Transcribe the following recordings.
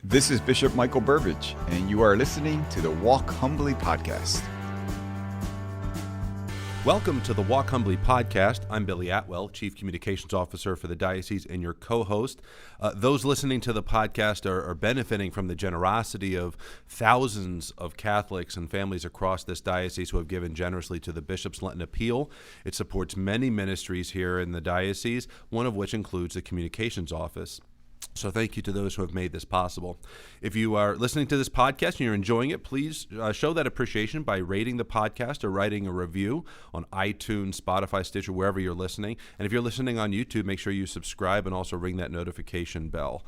This is Bishop Michael Burbidge, and you are listening to the Walk Humbly Podcast. Welcome to the Walk Humbly Podcast. I'm Billy Atwell, Chief Communications Officer for the Diocese and your co-host. Those listening to the podcast are benefiting from the generosity of thousands of Catholics and families across this diocese who have given generously to the Bishop's Lenten Appeal. It supports many ministries here in the diocese, one of which includes the Communications Office. So thank you to those who have made this possible. If you are listening to this podcast and you're enjoying it, please show that appreciation by rating the podcast or writing a review on iTunes, Spotify, Stitcher, wherever you're listening. And if you're listening on YouTube, make sure you subscribe and also ring that notification bell.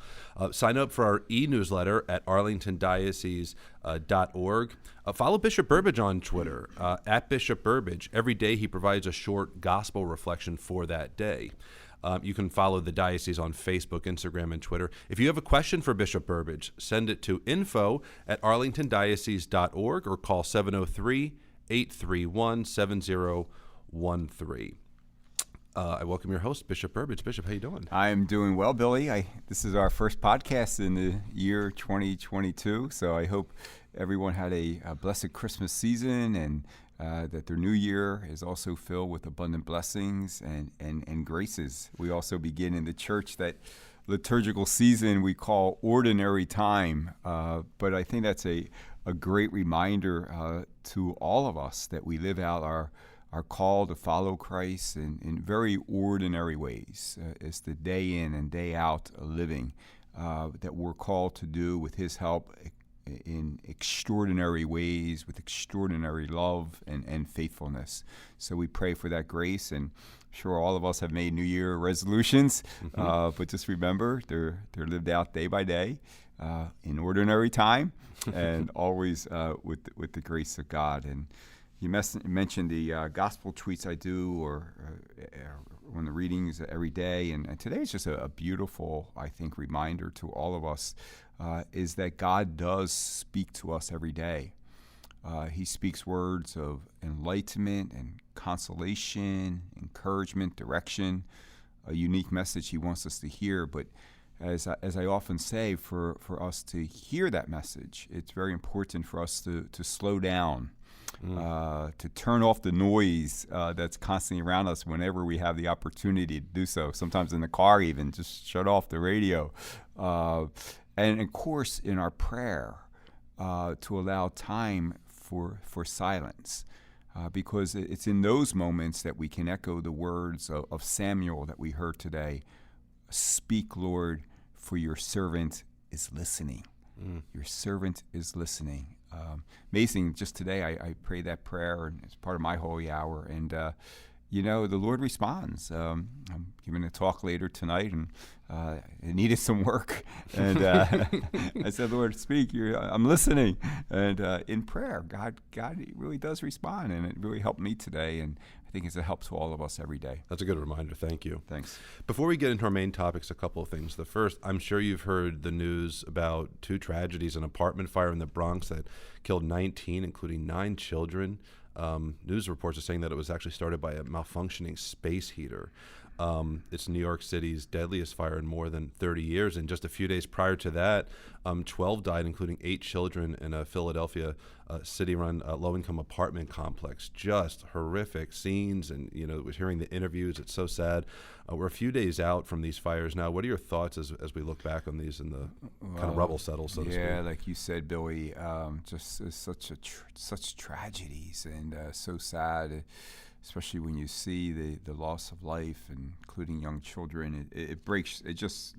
Sign up for our e-newsletter at arlingtondiocese.org. Follow Bishop Burbidge on Twitter, at Bishop Burbidge. Every day he provides a short gospel reflection for that day. You can follow the Diocese on Facebook, Instagram, and Twitter. If you have a question for Bishop Burbidge, send it to info@arlingtondiocese.org or call 703-831-7013. I welcome your host, Bishop Burbidge. Bishop, how you doing? I am doing well, Billy. This is our first podcast in the year 2022, so I hope everyone had a blessed Christmas season and that their new year is also filled with abundant blessings and graces. We also begin in the church that liturgical season we call ordinary time, but I think that's a great reminder to all of us that we live out our call to follow Christ in very ordinary ways. It's the day in and day out living that we're called to do with His help in extraordinary ways, with extraordinary love and faithfulness. So we pray for that grace, and I'm sure all of us have made New Year resolutions, but just remember, they're lived out day by day in ordinary time, and always with the grace of God. And you mentioned the gospel tweets I do, or on the readings every day, and today is just a beautiful, I think, reminder to all of us is that God does speak to us every day. He speaks words of enlightenment and consolation, encouragement, direction, a unique message He wants us to hear. But as I often say, for us to hear that message, it's very important for us to slow down, to turn off the noise that's constantly around us whenever we have the opportunity to do so. Sometimes in the car even, just shut off the radio. And of course, in our prayer, to allow time for silence, because it's in those moments that we can echo the words of Samuel that we heard today. Speak, Lord, for your servant is listening. Your servant is listening. Amazing. Just today, I prayed that prayer, and it's part of my holy hour. And the Lord responds. I'm giving a talk later tonight, and it needed some work. And I said, Lord, speak. I'm listening. And in prayer, God really does respond, and it really helped me today. And I think it's a help to all of us every day. That's a good reminder. Thank you. Thanks. Before we get into our main topics, a couple of things. The first, I'm sure you've heard the news about two tragedies, an apartment fire in the Bronx that killed 19, including 9 children. News reports are saying that it was actually started by a malfunctioning space heater. It's New York City's deadliest fire in more than 30 years. And just a few days prior to that, 12 died, including 8 children in a Philadelphia city-run low-income apartment complex. Just horrific scenes. And, we're hearing the interviews. It's so sad. We're a few days out from these fires now. What are your thoughts as we look back on these and the kind of rubble settles, so to speak? Yeah, like you said, Billy, just such tragedies and so sad. Especially when you see the loss of life, and including young children, it just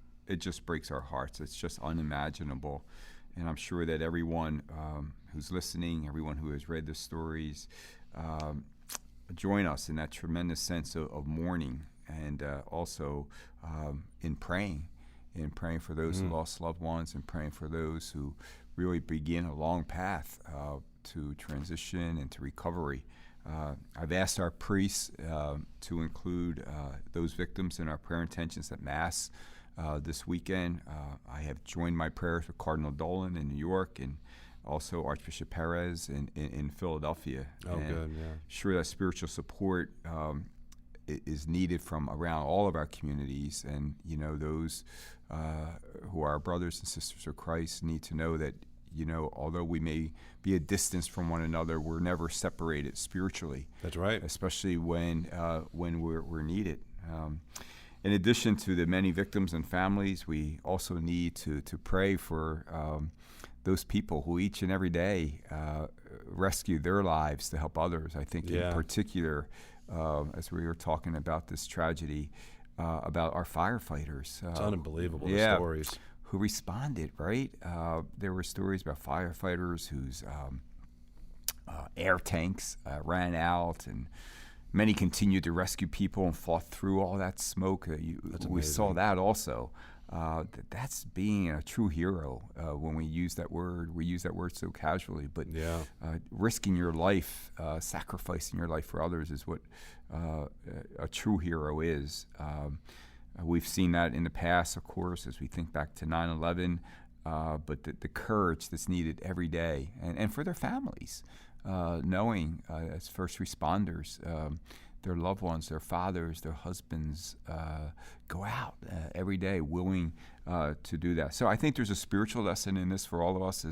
breaks our hearts. It's just unimaginable, and I'm sure that everyone who's listening, everyone who has read the stories, join us in that tremendous sense of mourning, and also in praying for those who lost loved ones, and praying for those who really begin a long path to transition and to recovery. I've asked our priests to include those victims in our prayer intentions at Mass this weekend. I have joined my prayers with Cardinal Dolan in New York, and also Archbishop Perez in Philadelphia. Oh, and good, yeah. Sure, that spiritual support is needed from around all of our communities. And, those who are our brothers and sisters of Christ need to know that, although we may be a distance from one another, we're never separated spiritually. That's right. Especially when we're needed. In addition to the many victims and families, we also need to pray for those people who each and every day rescue their lives to help others. I think in particular, as we were talking about this tragedy, about our firefighters. It's unbelievable, the stories. Who responded, right? There were stories about firefighters whose air tanks ran out, and many continued to rescue people and fought through all that smoke. We saw that also. That's being a true hero when we use that word. We use that word so casually, but risking your life, sacrificing your life for others is what a true hero is. We've seen that in the past, of course, as we think back to 9/11, but the courage that's needed every day, and for their families, knowing as first responders, their loved ones, their fathers, their husbands, go out every day willing to do that. So I think there's a spiritual lesson in this for all of us,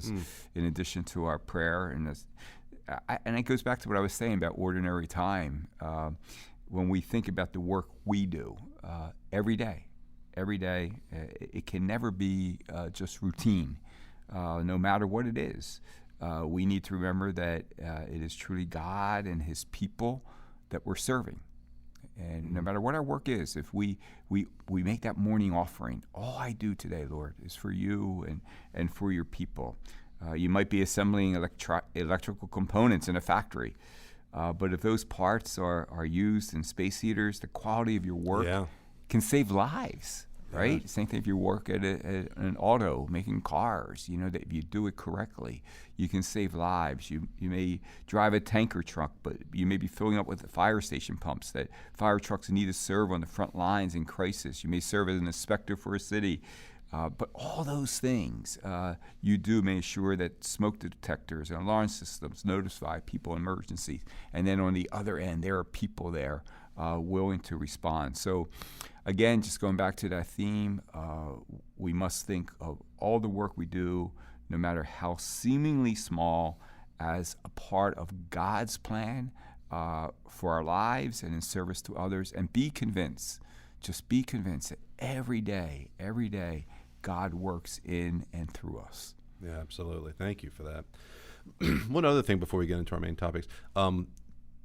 in addition to our prayer. And it goes back to what I was saying about ordinary time. When we think about the work we do every day, it can never be just routine, no matter what it is. We need to remember that it is truly God and His people that we're serving. And no matter what our work is, if we make that morning offering, all I do today, Lord, is for you and for your people. You might be assembling electrical components in a factory, but if those parts are used in space heaters, the quality of your work can save lives, right? Same thing if you work at an auto making cars, that if you do it correctly, you can save lives. You may drive a tanker truck, but you may be filling up with the fire station pumps that fire trucks need to serve on the front lines in crisis. You may serve as an inspector for a city. But all those things you do make sure that smoke detectors and alarm systems notify people in emergencies. And then on the other end, there are people there willing to respond. So again, just going back to that theme, we must think of all the work we do, no matter how seemingly small, as a part of God's plan for our lives and in service to others. And be convinced, just be convinced that every day, God works in and through us. Yeah, absolutely. Thank you for that. One other thing before we get into our main topics.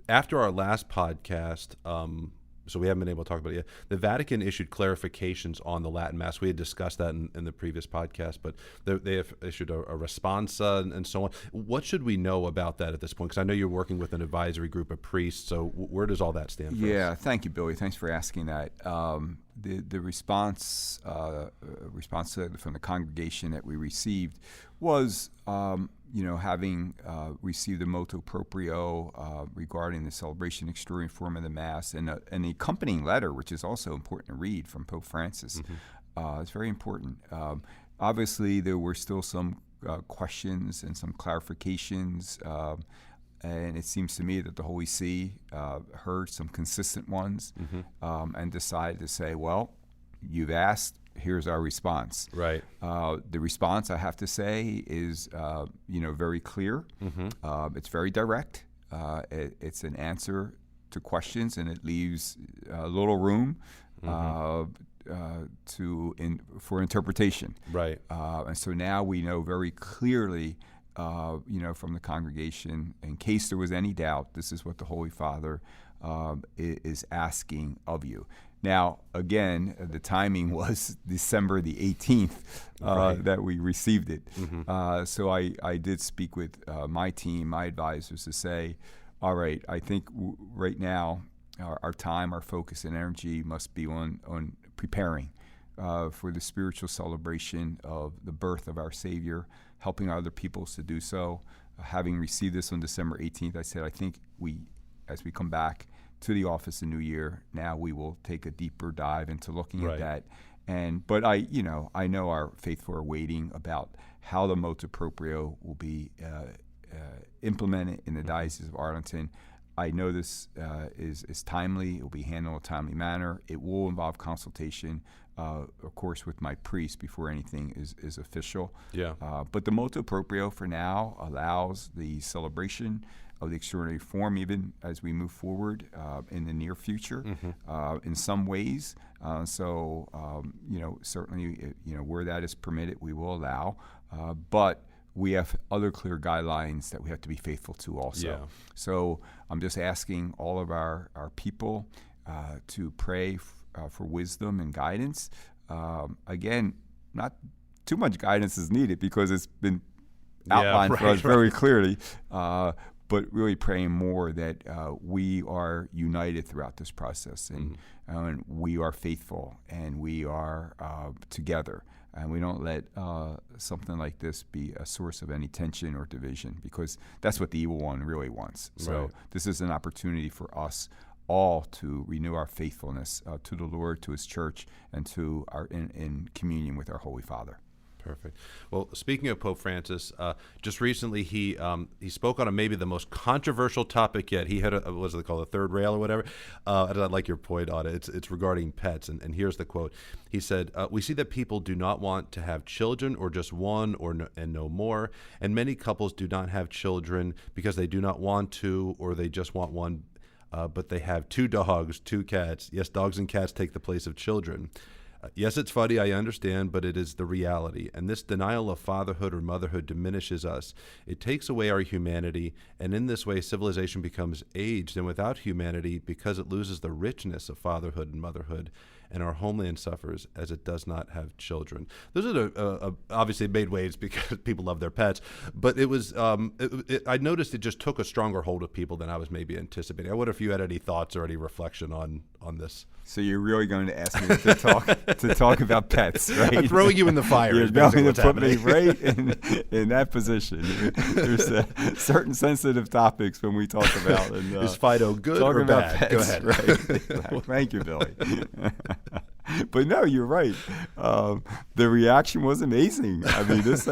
After our last podcast, so we haven't been able to talk about it yet, the Vatican issued clarifications on the Latin Mass. We had discussed that in the previous podcast, but they have issued a response and so on. What should we know about that at this point? Because I know you're working with an advisory group of priests, so where does all that stand for us? Thank you, Billy. Thanks for asking that. The response from the congregation that we received was, having received a motu proprio regarding the celebration extraordinary form of the Mass, and the accompanying letter, which is also important to read, from Pope Francis. It's very important. Obviously, there were still some questions and some clarifications, and it seems to me that the Holy See heard some consistent ones and decided to say, well, you've asked, here's our response. Right. The response, I have to say, is very clear. It's very direct. It's an answer to questions, and it leaves little room for interpretation. Right. And so now we know very clearly, from the congregation, in case there was any doubt, this is what the Holy Father is asking of you. Now, again, the timing was December the 18th that we received it. So I did speak with my team, my advisors, to say, all right, I think right now our time, our focus and energy must be on preparing for the spiritual celebration of the birth of our Savior, helping other peoples to do so. Having received this on December 18th, I said, I think as we come back to the office in New Year, now we will take a deeper dive into looking at that. But I know our faithful are waiting about how the motu proprio will be implemented in the Diocese of Arlington. I know this is timely. It will be handled in a timely manner. It will involve consultation, of course, with my priest before anything is official. Yeah. But the motu proprio for now allows the celebration of the extraordinary form, even as we move forward in the near future, in some ways. Certainly, where that is permitted, we will allow. But we have other clear guidelines that we have to be faithful to also. Yeah. So I'm just asking all of our people to pray for wisdom and guidance. Again, not too much guidance is needed because it's been outlined for us very clearly, but really praying more that we are united throughout this process and we are faithful and we are together. And we don't let something like this be a source of any tension or division, because that's what the evil one really wants. So this is an opportunity for us all to renew our faithfulness to the Lord, to His church, and to our in communion with our Holy Father. Perfect. Well, speaking of Pope Francis, just recently he spoke on maybe the most controversial topic yet. He had what do they call it, a third rail or whatever. I like your point on it. It's regarding pets, and here's the quote. He said, "We see that people do not want to have children, or just one, and no more. And many couples do not have children because they do not want to, or they just want one, but they have 2 dogs, 2 cats. Yes, dogs and cats take the place of children." Yes, it's funny, I understand, but it is the reality. And this denial of fatherhood or motherhood diminishes us. It takes away our humanity, and in this way, civilization becomes aged and without humanity because it loses the richness of fatherhood and motherhood, and our homeland suffers as it does not have children. Those are obviously made waves because people love their pets, but it was I noticed it just took a stronger hold of people than I was maybe anticipating. I wonder if you had any thoughts or any reflection on this. So you're really going to ask me to talk about pets, right? I'm throwing you in the fire. You're going to put me right in that position. There's certain sensitive topics when we talk about. And, is Fido good or bad? Pets, go ahead. Right? Thank you, Billy. But no, you're right. The reaction was amazing. I mean, this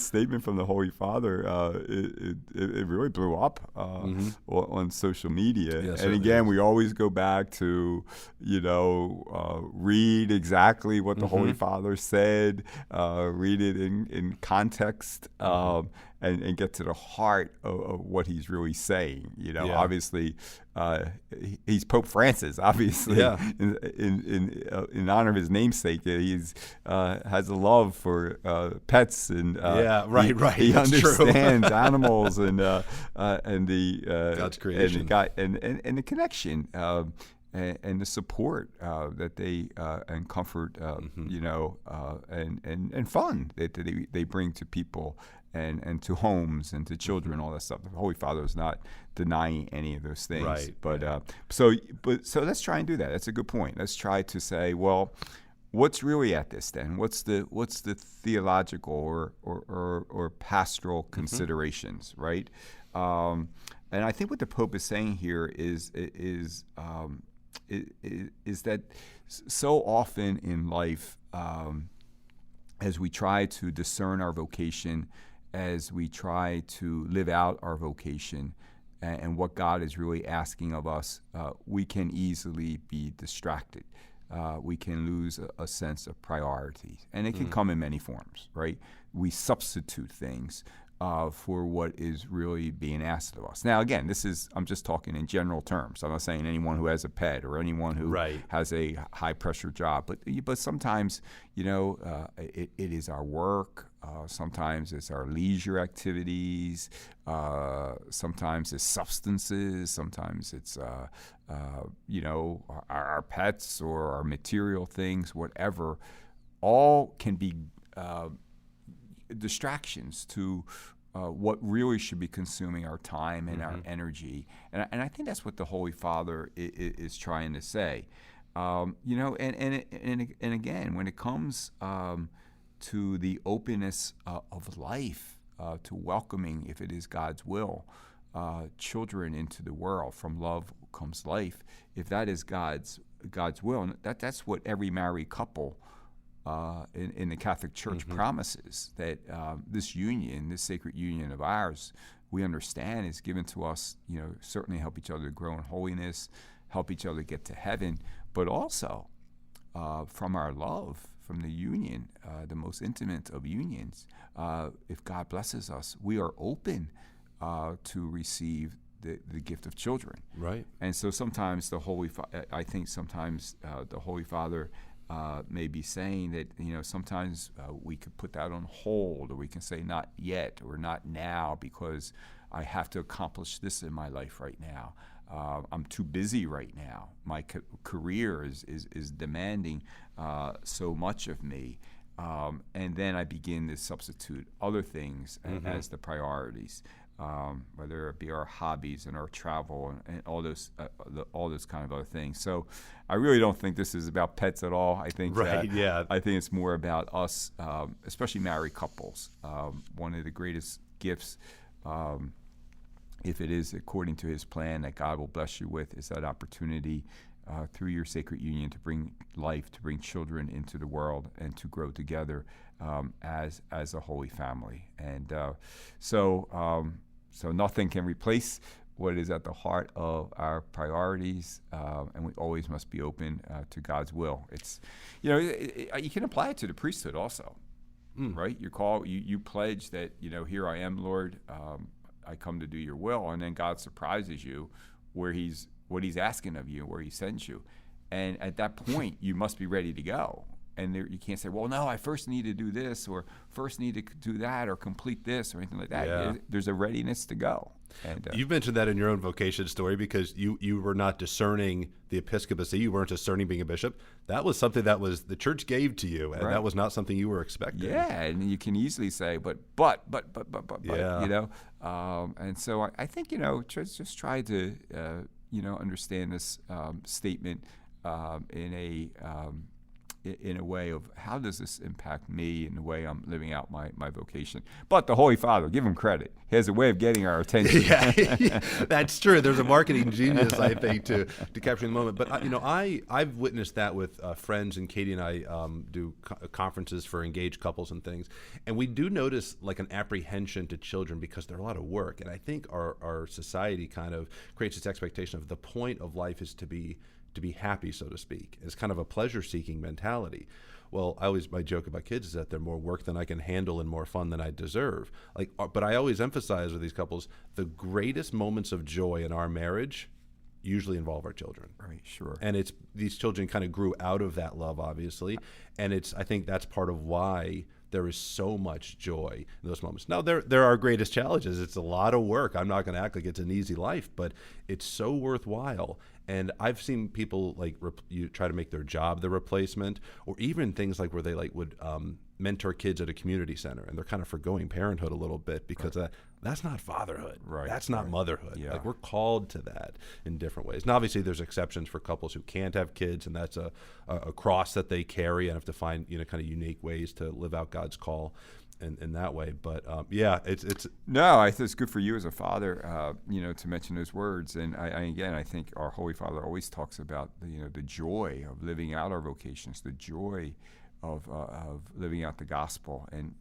statement from the Holy Father, it really blew up on social media. Yes, and again, we always go back to, read exactly what the Holy Father said, read it in context, and get to the heart of what he's really saying. Obviously, he's Pope Francis. Obviously, in honor of his namesake, he's has a love for pets and He understands animals and the God's creation and the connection. And the support that they and comfort, and fun that they bring to people and to homes and to children, all that stuff. The Holy Father is not denying any of those things. Right. But so let's try and do that. That's a good point. Let's try to say, well, what's really at this then? What's the theological or pastoral considerations, right? And I think what the Pope is saying here is that so often in life, as we try to discern our vocation, as we try to live out our vocation and what God is really asking of us, we can easily be distracted. We can lose a sense of priority. And it can come in many forms, right? We substitute things for what is really being asked of us. Now, again, I'm just talking in general terms. I'm not saying anyone who has a pet or anyone who has a high-pressure job. But sometimes, it is our work. Sometimes it's our leisure activities. Sometimes it's substances. Sometimes it's, our pets or our material things, whatever. All can be distractions to what really should be consuming our time and our energy. And I think that's what the Holy Father is trying to say. And again, when it comes to the openness of life, to welcoming, if it is God's will, children into the world, from love comes life. If that is God's will, and that's what every married couple in the Catholic Church promises, that this union, this sacred union of ours, we understand is given to us, certainly help each other to grow in holiness, help each other get to heaven, but also from our love, from the union, the most intimate of unions, if God blesses us, we are open to receive the gift of children. Right. And so sometimes the Holy Father may be saying that, sometimes we could put that on hold, or we can say not yet or not now because I have to accomplish this in my life right now. I'm too busy right now. My career is demanding so much of me. And then I begin to substitute other things as the priorities, whether it be our hobbies and our travel and all those kind of other things. So I really don't think this is about pets at all. I think I think it's more about us, especially married couples. One of the greatest gifts, if it is according to His plan that God will bless you with, is that opportunity through your sacred union to bring life, to bring children into the world, and to grow together as a holy family. And so nothing can replace what is at the heart of our priorities, and we always must be open to God's will. It's, you can apply it to the priesthood also, right? You pledge that, here I am, Lord, I come to do your will, and then God surprises you what He's asking of you, where He sends you. And at that point, you must be ready to go. And you can't say, well, no, I first need to do this, or first need to do that, or complete this, or anything like that. Yeah. There's a readiness to go. And you've mentioned that in your own vocation story, because you were not discerning the episcopacy. You weren't discerning being a bishop. That was something that the church gave to you, and that was not something you were expecting. Yeah, and you can easily say, but, yeah. And so I think, just try to, understand this statement in a way of how does this impact me in the way I'm living out my vocation. But the Holy Father, give him credit. He has a way of getting our attention. Yeah, that's true. There's a marketing genius, I think, to capturing the moment. But I've witnessed that with friends, and Katie and I do conferences for engaged couples and things, and we do notice like an apprehension to children because they're a lot of work. And I think our society kind of creates this expectation of the point of life is to be happy, so to speak. It's kind of a pleasure-seeking mentality. Well, my joke about kids is that they're more work than I can handle and more fun than I deserve. But I always emphasize with these couples, the greatest moments of joy in our marriage usually involve our children. Right, sure. And these children kind of grew out of that love, obviously. And I think that's part of why there is so much joy in those moments. Now, there are greatest challenges. It's a lot of work. I'm not going to act like it's an easy life, but it's so worthwhile. And I've seen people you try to make their job the replacement, or even things like where they would mentor kids at a community center, and they're kind of forgoing parenthood a little bit because that's not fatherhood. Right. That's not motherhood. Yeah. We're called to that in different ways. Now, obviously, there's exceptions for couples who can't have kids, and that's a cross that they carry and have to find kind of unique ways to live out God's call in that way. But it's no, I think it's good for you as a father, to mention those words. And I think our Holy Father always talks about the joy of living out our vocations, the joy of living out the gospel, and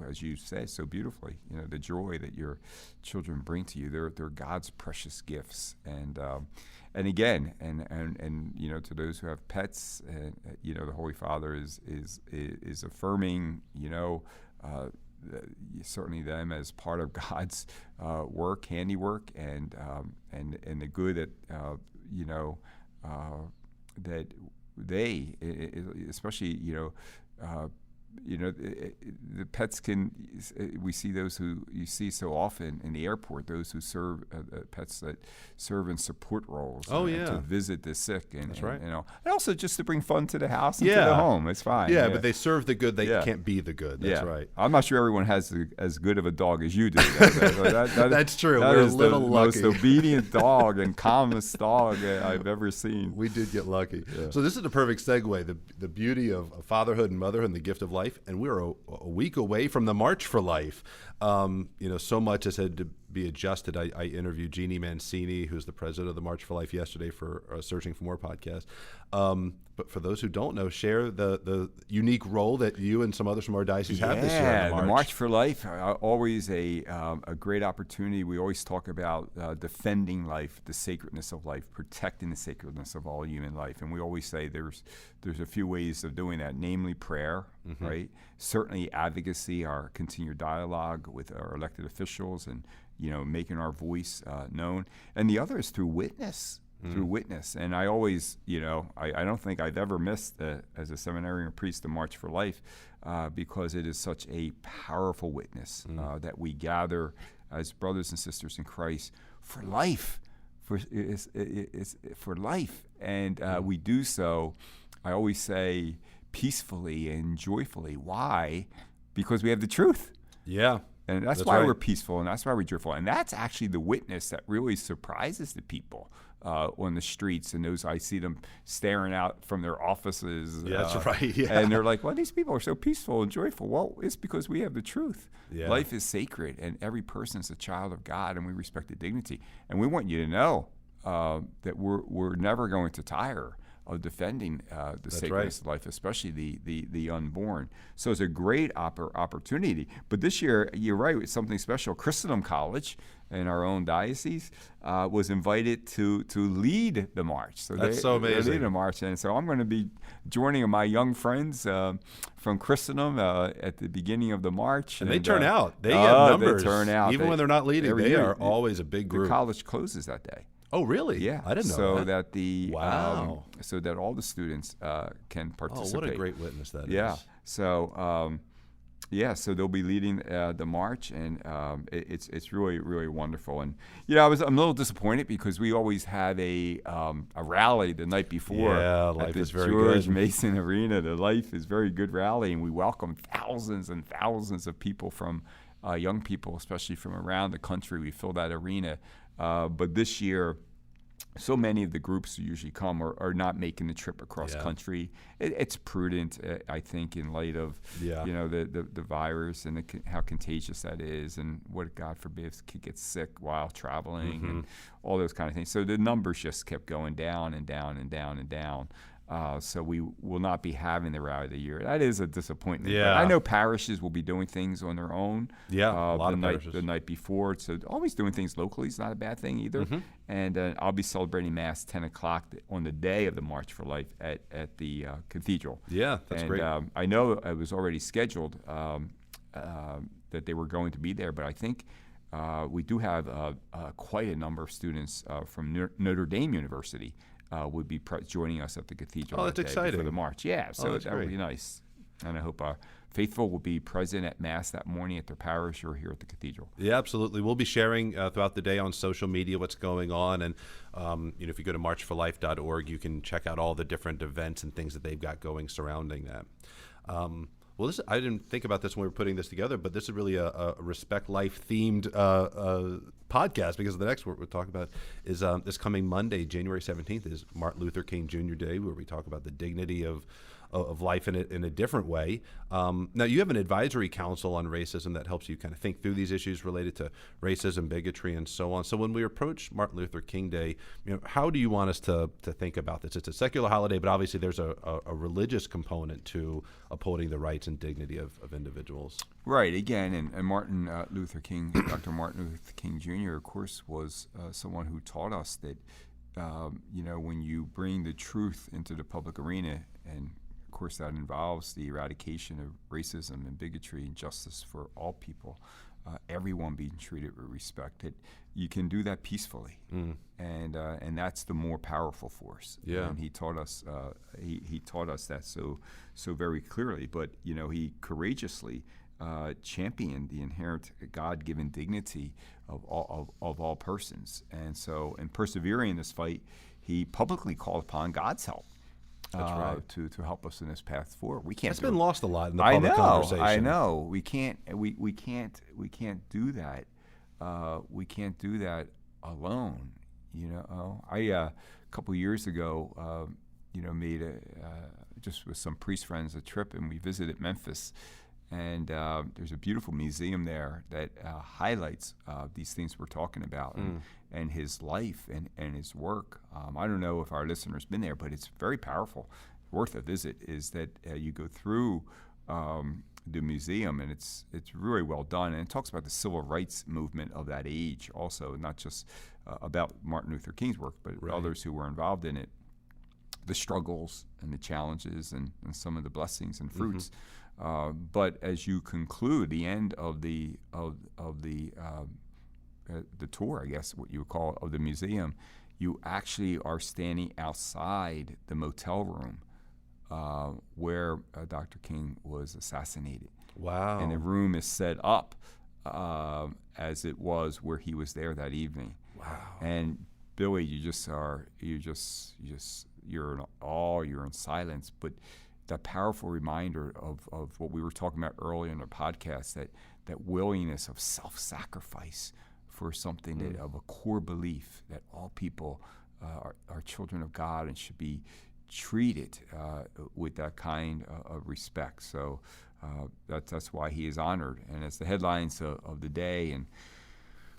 as you say so beautifully, the joy that your children bring to you. They're God's precious gifts, and again, and to those who have pets, the Holy Father is affirming, certainly them as part of God's handiwork, and the good that that they, especially the pets we see those who you see so often in the airport, those who serve pets that serve in support roles. To visit the sick, and that's right. And also just to bring fun to the house and to the home. It's fine. Yeah, but they serve the good. They can't be the good. That's right. I'm not sure everyone has as good of a dog as you do. That's true. We're a little lucky. The most obedient dog and calmest dog I've ever seen. We did get lucky. Yeah. So this is the perfect segue. The beauty of fatherhood and motherhood and the gift of life, and we're a week away from the March for Life. So much has had to be adjusted. I interviewed Jeannie Mancini, who's the president of the March for Life, yesterday for Searching for More podcast. But for those who don't know, share the unique role that you and some others from our diocese have this year in the March. The March for Life, always a great opportunity. We always talk about defending life, the sacredness of life, protecting the sacredness of all human life. And we always say there's a few ways of doing that, namely prayer, right? Certainly advocacy, our continued dialogue with our elected officials and, making our voice known. And the other is through witness. And I always, I don't think I've ever missed, as a seminarian or priest, the March for Life, because it is such a powerful witness that we gather as brothers and sisters in Christ for life, for life. And we do so, I always say, peacefully and joyfully. Why? Because we have the truth. Yeah. And that's why we're peaceful, and that's why we're joyful. And that's actually the witness that really surprises the people on the streets. And I see them staring out from their offices. Yeah, that's right. Yeah. And they're like, well, these people are so peaceful and joyful. Well, it's because we have the truth. Yeah. Life is sacred, and every person is a child of God, and we respect the dignity. And we want you to know that we're never going to tire of defending the sacredness of life, especially the unborn. So it's a great opportunity. But this year, you're right, it's something special. Christendom College in our own diocese was invited to lead the march. So that's so amazing. They're leading the march, and so I'm going to be joining my young friends from Christendom at the beginning of the march. And they turn out. They have numbers. They turn out. Even when they're not leading, they are always a big group. The college closes that day. Oh, really? Yeah. I didn't know so that. So that all the students can participate. Oh, what a great witness that is. Yeah. So, so they'll be leading the march, and it's really, really wonderful. And I'm a little disappointed because we always have a rally the night before at the George Mason Arena. The Life is Very Good rally, and we welcome thousands and thousands of people from young people, especially from around the country. We fill that arena. But this year, so many of the groups who usually come are not making the trip across country. It's prudent, I think, in light of the virus and how contagious that is, and what, God forbid, if kid gets sick while traveling and all those kind of things. So the numbers just kept going down and down and down and down. So we will not be having the rally of the year. That is a disappointment. Yeah. But I know parishes will be doing things on their own. Yeah, a lot of parishes. The night before. So always doing things locally is not a bad thing either. And I'll be celebrating Mass 10 o'clock on the day of the March for Life at the cathedral. Yeah, that's great. I know it was already scheduled that they were going to be there, but I think we do have quite a number of students from Notre Dame University would be joining us at the cathedral. Oh, that's exciting. For the march. Yeah, so that would be great. nice. And I hope our faithful will be present at Mass that morning at their parish or here at the cathedral. Yeah, absolutely. We'll be sharing throughout the day on social media what's going on. And, if you go to marchforlife.org, you can check out all the different events and things that they've got going surrounding that. Well, I didn't think about this when we were putting this together, but this is really a Respect Life themed podcast, because the next one we'll talk about is this coming Monday, January 17th, is Martin Luther King Jr. Day, where we talk about the dignity of life in a different way. Now, you have an advisory council on racism that helps you kind of think through these issues related to racism, bigotry, and so on. So when we approach Martin Luther King Day, how do you want us to think about this? It's a secular holiday, but obviously there's a religious component to upholding the rights and dignity of individuals. Right. Again, and Martin Luther King, Dr. Martin Luther King Jr., of course, was someone who taught us that, when you bring the truth into the public arena, and of course that involves the eradication of racism and bigotry and justice for all people, everyone being treated with respect, that you can do that peacefully, and that's the more powerful force. Yeah. And he taught us he taught us that so very clearly. But he courageously championed the inherent God-given dignity of all persons, and so in persevering in this fight, he publicly called upon God's help. That's right. To help us in this path forward. We can't. That's been lost a lot in the public conversation. I know. We can't do that. We can't do that alone. I a couple years ago, made just with some priest friends a trip, and we visited Memphis, And there's a beautiful museum there that highlights these things we're talking about and his life and his work. I don't know if our listeners been there, but it's very powerful, worth a visit. Is that you go through the museum, and it's really well done, and it talks about the civil rights movement of that age, also not just about Martin Luther King's work, but others who were involved in it, the struggles and the challenges and some of the blessings and fruits. But as you conclude the end of the tour, I guess what you would call, of the museum, you actually are standing outside the motel room where Dr. King was assassinated. Wow. And the room is set up as it was where he was there that evening. Wow. And Billy, you're in awe, you're in silence, but that powerful reminder of what we were talking about earlier in the podcast, that willingness of self-sacrifice for something of a core belief that all people are children of God and should be treated with that kind of respect. So that's why he is honored. And as the headlines of the day and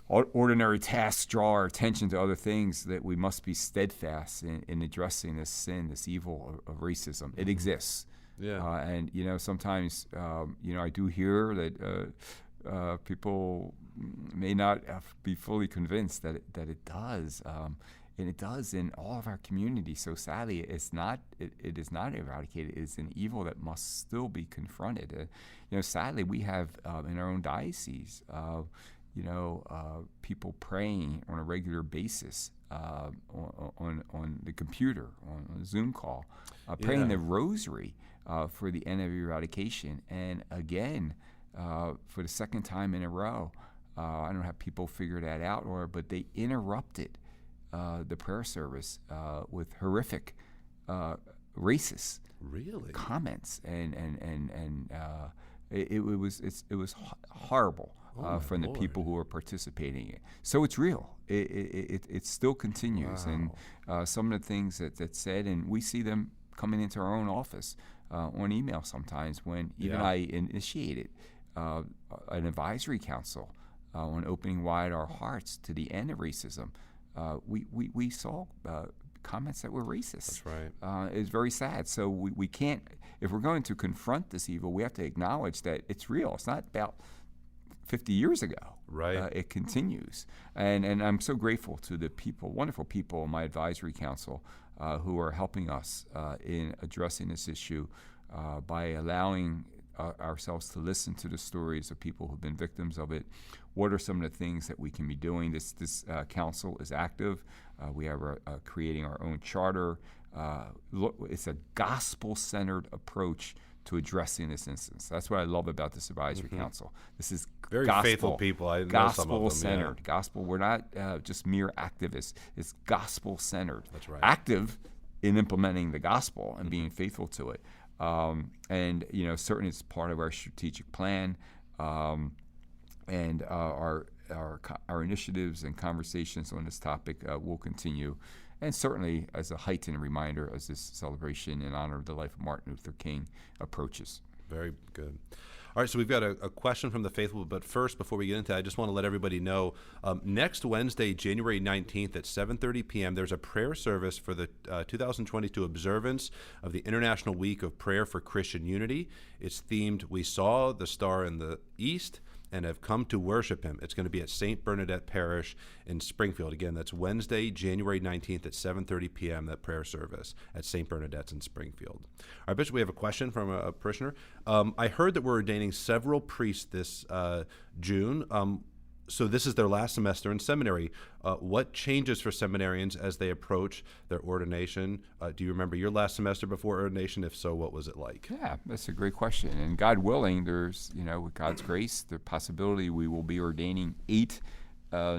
ordinary tasks draw our attention to other things, that we must be steadfast in addressing this sin, this evil of racism. It exists. Yeah. And, sometimes, I do hear that people may not be fully convinced that it does. And it does in all of our communities. So sadly, it is not eradicated. It is an evil that must still be confronted. Sadly, we have in our own diocese, people praying on a regular basis on the computer, on a Zoom call, praying the rosary for the end of eradication. And again, for the second time in a row, I don't have people figure that out, but they interrupted the prayer service with horrific racist comments, and it was horrible from the people who were participating in it. So it's real. It still continues, and some of the things that said, and we see them coming into our own office on email sometimes, when even I initiated an advisory council on opening wide our hearts to the end of racism. We saw comments that were racist. That's right. It's very sad. So we can't, if we're going to confront this evil, we have to acknowledge that it's real. It's not about 50 years ago. Right. It continues. And I'm so grateful to the people, wonderful people in my advisory council who are helping us in addressing this issue by allowing ourselves to listen to the stories of people who've been victims of it. What are some of the things that we can be doing? This council is active. We are creating our own charter. It's a gospel-centered approach to addressing this instance. That's what I love about this advisory council. This is very faithful people. I know gospel-centered. some of them, Gospel. We're not just mere activists. It's gospel-centered. That's right. Active in implementing the gospel and being faithful to it. And certainly it's part of our strategic plan, and our initiatives and conversations on this topic will continue, and certainly as a heightened reminder as this celebration in honor of the life of Martin Luther King approaches. Very good. All right, so we've got a question from the faithful, but first, before we get into that, I just want to let everybody know, next Wednesday, January 19th at 7:30 p.m., there's a prayer service for the 2022 observance of the International Week of Prayer for Christian Unity. It's themed, "We saw the star in the east and have come to worship him." It's going to be at St. Bernadette Parish in Springfield. Again, that's Wednesday, January 19th at 7:30 p.m., that prayer service at St. Bernadette's in Springfield. All right, Bishop, we have a question from a parishioner. I heard that we're ordaining several priests this June. So this is their last semester in seminary. What changes for seminarians as they approach their ordination? Do you remember your last semester before ordination? If so, what was it like? Yeah, that's a great question. And God willing, there's, with God's grace, the possibility we will be ordaining 8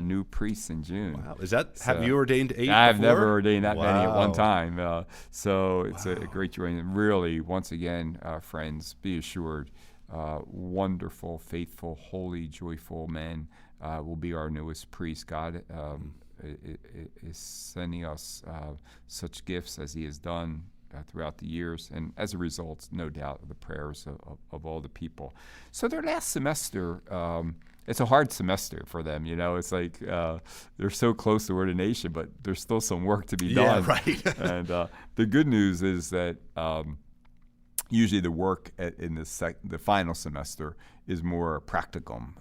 new priests in June. Wow. Have you ordained 8 I've before? never ordained that many at one time. So it's a great joy. And really, once again, friends, be assured, wonderful, faithful, holy, joyful men will be our newest priest. God is sending us such gifts as he has done throughout the years, and as a result, no doubt, the prayers of all the people. So their last semester, it's a hard semester for them. It's like they're so close to ordination, but there's still some work to be done. Yeah, right. And the good news is that usually the work in the final semester is more practicum,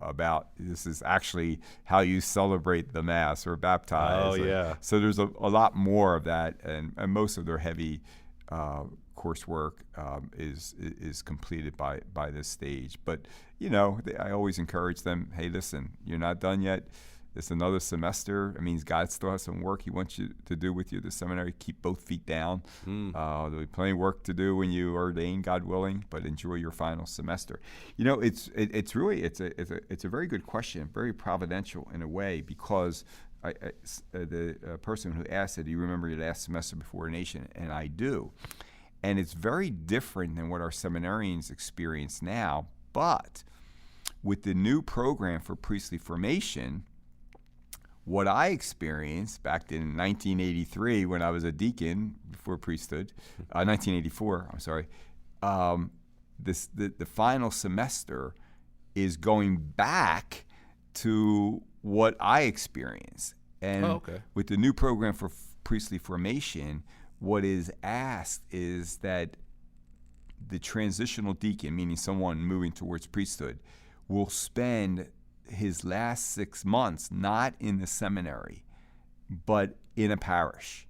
about this is actually how you celebrate the Mass or baptize. Oh, yeah. So there's a lot more of that, and most of their heavy coursework is completed by this stage. But, I always encourage them, hey, listen, you're not done yet. It's another semester. It means God still has some work He wants you to do with you at the seminary. Keep both feet down. There'll be plenty of work to do when you ordain, God willing, but enjoy your final semester. It's a very good question, very providential in a way, because the person who asked it, do you remember your last semester before ordination? And I do. And it's very different than what our seminarians experience now. But with the new program for priestly formation, what I experienced back in 1983 when I was a deacon before priesthood, 1984, I'm sorry, the final semester is going back to what I experienced. And with the new program for priestly formation, what is asked is that the transitional deacon, meaning someone moving towards priesthood, will spend his last 6 months not in the seminary, but in a parish.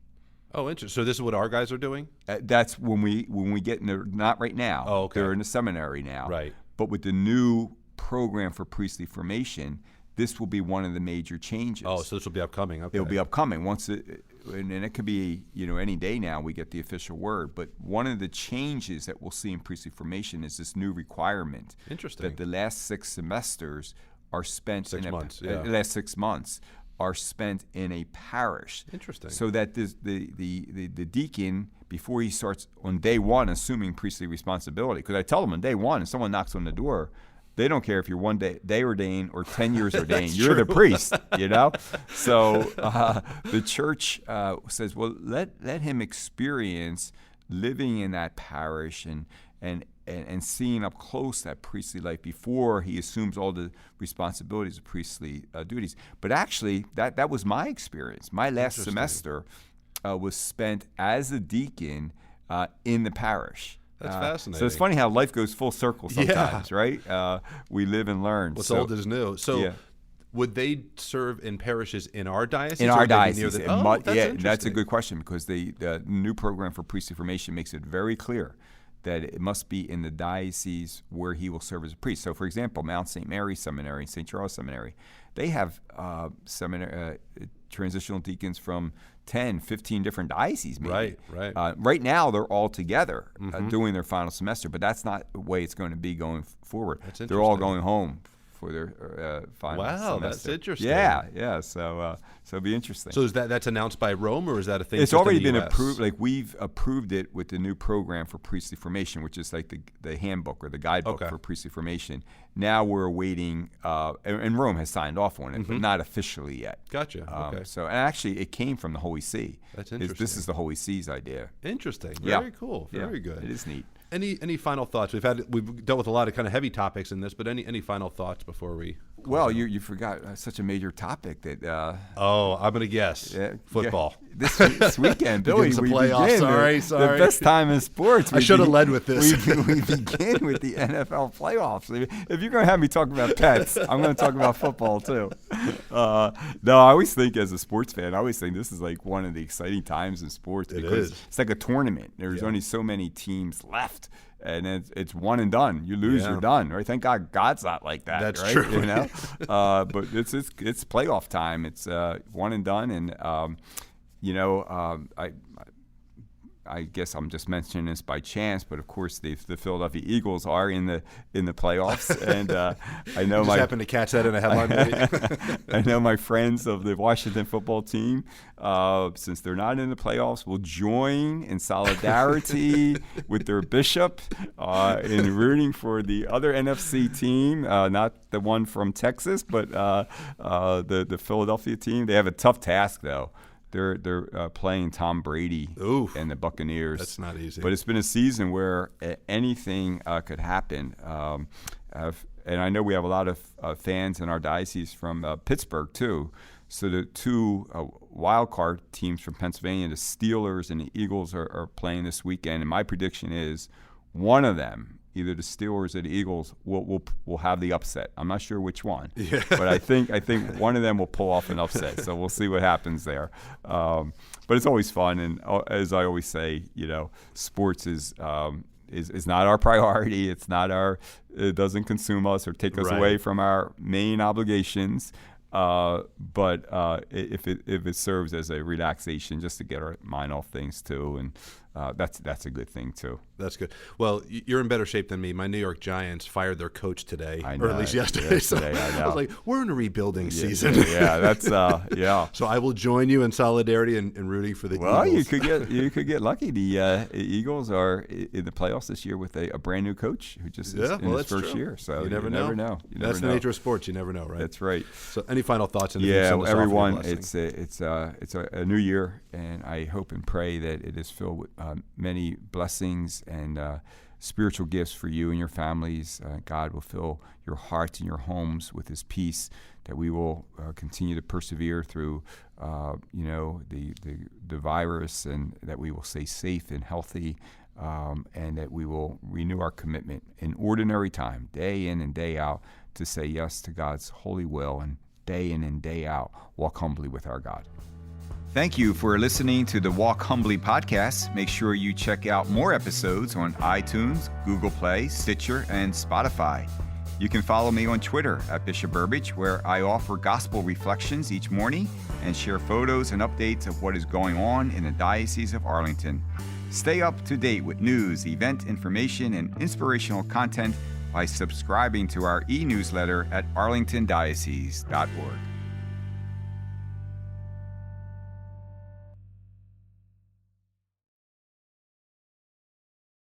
Oh, interesting. So this is what our guys are doing? That's when we get in the, not right now. Oh, okay. They're in the seminary now. Right. But with the new program for priestly formation, this will be one of the major changes. Oh, so this will be upcoming. Okay. It'll be upcoming. And it could be, any day now we get the official word. But one of the changes that we'll see in priestly formation is this new requirement. Interesting. That the last 6 semesters are spent last 6 months are spent in a parish. Interesting. So that the deacon, before he starts on day one assuming priestly responsibility, because I tell them on day one, if someone knocks on the door, they don't care if you're one day ordained or 10 years ordained. You're the priest, So the church says, well, let him experience living in that parish and seeing up close that priestly life before he assumes all the responsibilities of priestly duties. But actually, that was my experience. My last semester was spent as a deacon in the parish. That's fascinating. So it's funny how life goes full circle sometimes, right? We live and learn. What's old is new. So would they serve in parishes in our diocese? In our diocese. That's that's a good question, because the new program for priestly formation makes it very clear that it must be in the diocese where he will serve as a priest. So, for example, Mount St. Mary Seminary, St. Charles Seminary, they have transitional deacons from 10, 15 different dioceses, maybe. Right. Right now, they're all together doing their final semester, but that's not the way it's going to be going forward. That's interesting. They're all going home for their final semester. Wow, that's interesting. Yeah. So it'll be interesting. So that's announced by Rome, or is that a thing? It's already been approved. Like, we've approved it with the new program for priestly formation, which is like the handbook or the guidebook for priestly formation. Now we're awaiting, and Rome has signed off on it, but not officially yet. Gotcha. Okay. So, and actually, it came from the Holy See. That's interesting. This is the Holy See's idea. Interesting. Very cool. Very good. It is neat. Any final thoughts? We've dealt with a lot of kind of heavy topics in this, but any final thoughts before we? Well, you forgot such a major topic that. I'm gonna guess football. This weekend, Billy, some we playoffs. begin Sorry. the best time in sports. I should have led with this. We begin with the NFL playoffs. If you're going to have me talk about pets, I'm going to talk about football too. No, I always think, as a sports fan, this is like one of the exciting times in sports, because it's like a tournament. There's only so many teams left, and it's one and done. You lose, you're done. Right? Thank God God's not like that. That's right? true. But it's playoff time. It's one and done, and I guess I'm just mentioning this by chance, but of course the Philadelphia Eagles are in the playoffs, and I know just happened to catch that in a headline. Maybe. I know my friends of the Washington football team, since they're not in the playoffs, will join in solidarity with their bishop in rooting for the other NFC team, not the one from Texas, but the Philadelphia team. They have a tough task, though. they're playing Tom Brady and the Buccaneers. That's not easy. But it's been a season where anything could happen. And I know we have a lot of fans in our diocese from Pittsburgh too. So the two wild card teams from Pennsylvania, the Steelers and the Eagles, are playing this weekend. And my prediction is one of them, either the Steelers or the Eagles, will have the upset. I'm not sure which one, but I think one of them will pull off an upset. So we'll see what happens there. But it's always fun, and as I always say, sports is not our priority. It doesn't consume us or take us away from our main obligations. But if it serves as a relaxation, just to get our mind off things too, and that's a good thing too. That's good. Well, you're in better shape than me. My New York Giants fired their coach today, or at least yesterday. I was like, we're in a rebuilding season. Yeah, that's So I will join you in solidarity and rooting for the Eagles. Well, you could get lucky. The Eagles are in the playoffs this year with a brand new coach who just is in his first year. So you never know. That's the nature of sports. You never know, right? That's right. So any final thoughts? Everyone, it's a new year, and I hope and pray that it is filled with many blessings and spiritual gifts for you and your families. God will fill your hearts and your homes with His peace, that we will continue to persevere through the virus, and that we will stay safe and healthy, and that we will renew our commitment in ordinary time, day in and day out, to say yes to God's holy will, and day in and day out walk humbly with our God. Thank you for listening to the Walk Humbly podcast. Make sure you check out more episodes on iTunes, Google Play, Stitcher, and Spotify. You can follow me on Twitter at Bishop Burbidge, where I offer gospel reflections each morning and share photos and updates of what is going on in the Diocese of Arlington. Stay up to date with news, event information, and inspirational content by subscribing to our e-newsletter at arlingtondiocese.org.